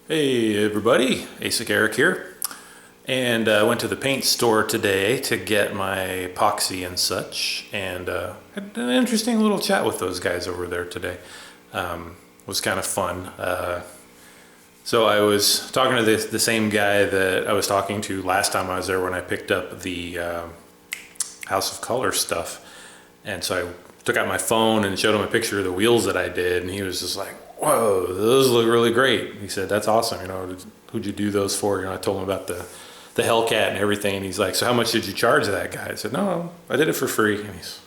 Hey everybody, ASIC Eric here, and I went to the paint store today to get my epoxy and such, and had an interesting little chat with those guys over there today. It was kind of fun. So I was talking to the same guy that I was talking to last time I was there when I picked up the House of Color stuff, and so I took out my phone and showed him a picture of the wheels that I did, and he was just like, "Whoa, those look really great." He said, "That's awesome. Who'd you do those for?" I told him about the Hellcat and everything, and he's like, "So how much did you charge that guy?" I said, "No, I did it for free." And he's,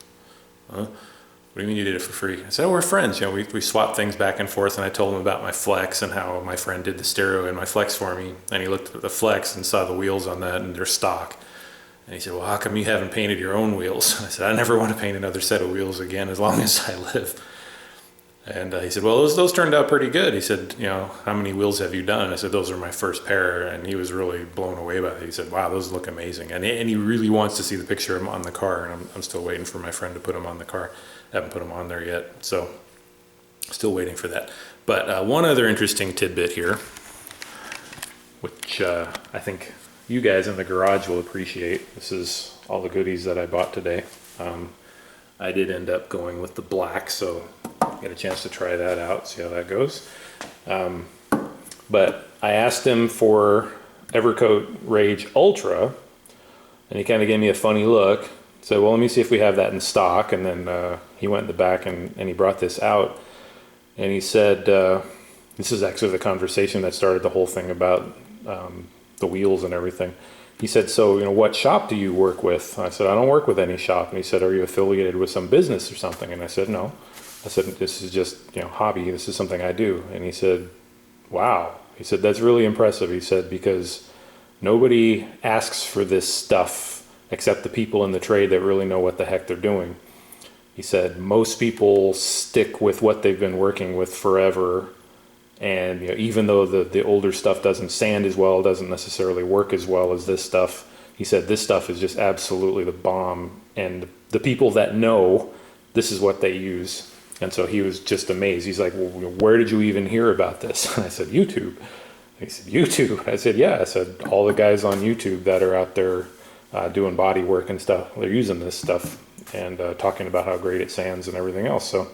"Huh? What do you mean you did it for free?" I said, "Oh, we're friends. We swapped things back and forth." And I told him about my Flex and how my friend did the stereo in my Flex for me, and he looked at the Flex and saw the wheels on that, and they're stock. And he said, "Well, how come you haven't painted your own wheels?" I said, "I never want to paint another set of wheels again as long as I live." And he said, "Well, those turned out pretty good." He said, "How many wheels have you done?" And I said, "Those are my first pair." And he was really blown away by it. He said, "Wow, those look amazing." And he really wants to see the picture of them on the car. And I'm still waiting for my friend to put them on the car. I haven't put them on there yet. So still waiting for that. But one other interesting tidbit here, which I think you guys in the garage will appreciate. This is all the goodies that I bought today. I did end up going with the black, so get a chance to try that out, see how that goes. But I asked him for Evercoat Rage Ultra, and he kind of gave me a funny look. So, well, let me see if we have that in stock. And then he went in the back and he brought this out. And he said, this is actually the conversation that started the whole thing about the wheels and everything. He said, "So, what shop do you work with?" I said, "I don't work with any shop." And he said, "Are you affiliated with some business or something?" And I said, "No." I said, "This is just, hobby. This is something I do." And he said, "Wow." He said, "That's really impressive." He said, "Because nobody asks for this stuff except the people in the trade that really know what the heck they're doing." He said, "Most people stick with what they've been working with forever. And even though the older stuff doesn't sand as well, doesn't necessarily work as well as this stuff," he said, "this stuff is just absolutely the bomb. And the people that know, this is what they use." And so he was just amazed. He's like, "Well, where did you even hear about this?" And I said, "YouTube." He said, "YouTube?" I said, "Yeah." I said, "All the guys on YouTube that are out there doing body work and stuff, they're using this stuff and talking about how great it sands and everything else." So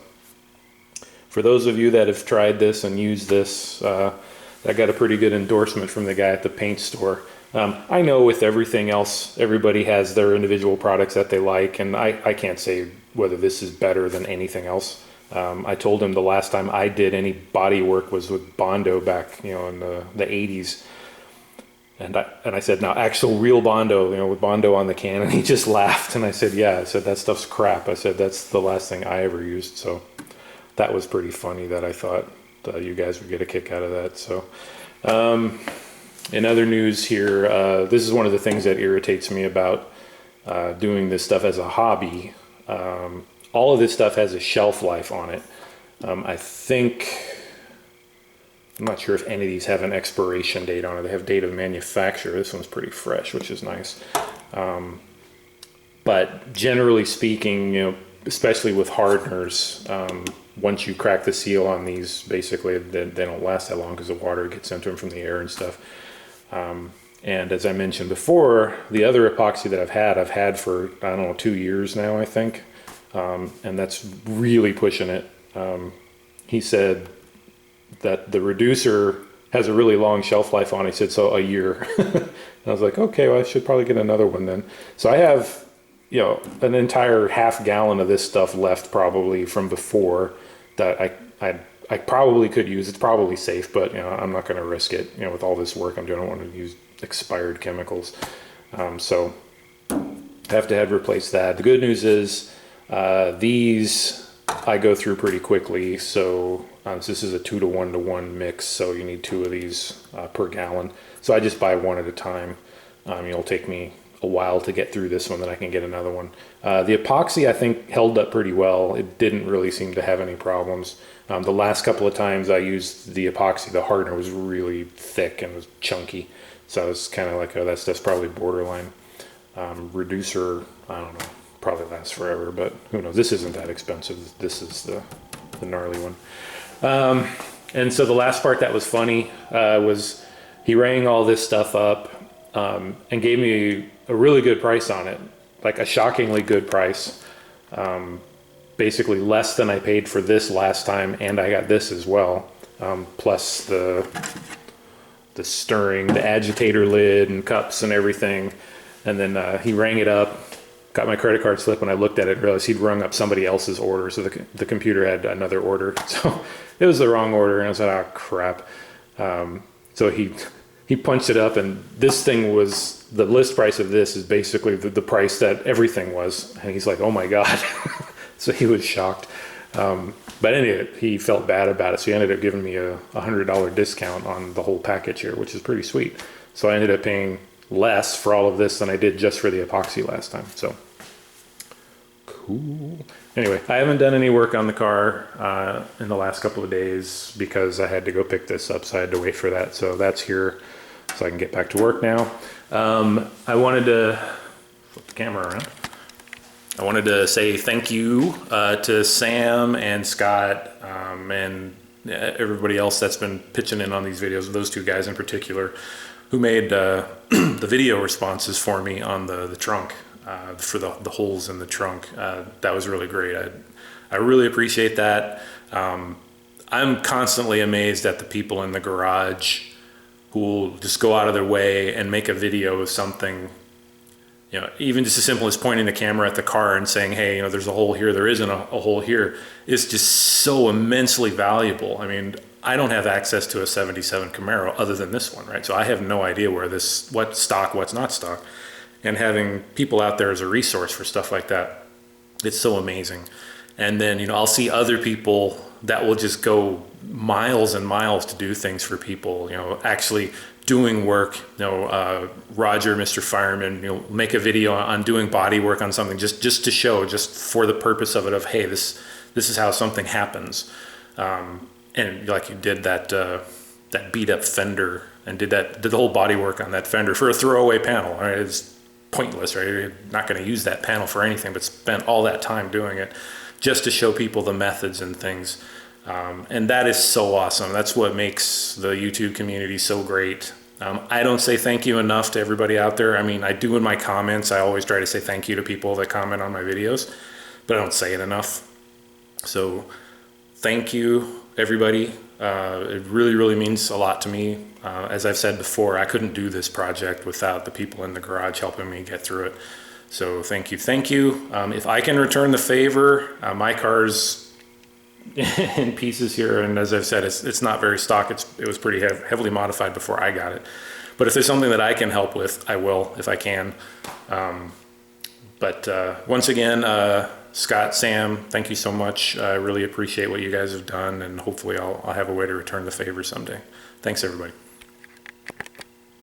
for those of you that have tried this and used this, I got a pretty good endorsement from the guy at the paint store. I know with everything else, everybody has their individual products that they like, and I can't say whether this is better than anything else. I told him the last time I did any body work was with Bondo back, in the 80s. And I said, "Now, actual real Bondo, with Bondo on the can," and he just laughed. And I said, "Yeah," I said, "that stuff's crap." I said, "That's the last thing I ever used." So that was pretty funny that I thought you guys would get a kick out of that. So in other news here, this is one of the things that irritates me about doing this stuff as a hobby. All of this stuff has a shelf life on it. I'm not sure if any of these have an expiration date on it. They have date of manufacture. This one's pretty fresh, which is nice. But generally speaking, especially with hardeners, once you crack the seal on these, basically they don't last that long because the water gets into them from the air and stuff. And as I mentioned before, the other epoxy that I've had for, I don't know, 2 years now, I think. And that's really pushing it. He said that the reducer has a really long shelf life on it. He said, "So a year." And I was like, "Okay, well, I should probably get another one then." So I have, an entire half gallon of this stuff left probably from before that I probably could use. It's probably safe, but I'm not going to risk it. With all this work I'm doing, I don't want to use expired chemicals. So I have to replace that. The good news is these I go through pretty quickly. So this is a 2 to 1 to 1 mix. So you need 2 of these per gallon. So I just buy one at a time. It'll take me a while to get through this one, then I can get another one. The epoxy, I think, held up pretty well. It didn't really seem to have any problems. The last couple of times I used the epoxy, the hardener was really thick and was chunky. So I was kind of like, oh, that's probably borderline. Reducer, I don't know, probably lasts forever, but who knows? This isn't that expensive. This is the gnarly one. And so the last part that was funny was he rang all this stuff up and gave me a really good price on it, like a shockingly good price. Basically less than I paid for this last time, and I got this as well, plus the stirring, the agitator lid and cups and everything. And then he rang it up, got my credit card slip, and I looked at it and realized he'd rung up somebody else's order, so the computer had another order. So it was the wrong order, and I said, oh crap. So he punched it up, and this thing was, the list price of this is basically the price that everything was. And he's like, oh my God. So he was shocked. But anyway, he felt bad about it. So he ended up giving me a $100 discount on the whole package here, which is pretty sweet. So I ended up paying less for all of this than I did just for the epoxy last time. So cool. Anyway, I haven't done any work on the car in the last couple of days because I had to go pick this up, so I had to wait for that. So that's here, so I can get back to work now. I wanted to flip the camera around. I wanted to say thank you to Sam and Scott and everybody else that's been pitching in on these videos, those two guys in particular, who made the video responses for me on the trunk, for the holes in the trunk. That was really great. I really appreciate that. I'm constantly amazed at the people in the garage who will just go out of their way and make a video of something, you know, even just as simple as pointing the camera at the car and saying, hey, you know, there's a hole here, there isn't a hole here. It's just so immensely valuable. I mean, I don't have access to a 77 Camaro other than this one, right? So I have no idea what's stock, what's not stock. And having people out there as a resource for stuff like that, it's so amazing. And then, you know, I'll see other people that will just go miles and miles to do things for people, you know, actually doing work. You know, Roger, Mr. Fireman, you know, make a video on doing body work on something just to show, just for the purpose of it, of, hey, this is how something happens. And like you did that beat up fender and did the whole body work on that fender for a throwaway panel. Right? It's pointless, right? You're not going to use that panel for anything, but spent all that time doing it just to show people the methods and things. And that is so awesome. That's what makes the YouTube community so great. I don't say thank you enough to everybody out there. I mean, I do in my comments. I always try to say thank you to people that comment on my videos, but I don't say it enough. So thank you, everybody. It really, really means a lot to me. As I've said before, I couldn't do this project without the people in the garage helping me get through it. So thank you, thank you. If I can return the favor, my car's in pieces here, and as I've said, it's not very stock. It was pretty heavily modified before I got it. But if there's something that I can help with, I will, if I can. But once again, Scott, Sam, thank you so much. I really appreciate what you guys have done, and hopefully I'll have a way to return the favor someday. Thanks, everybody.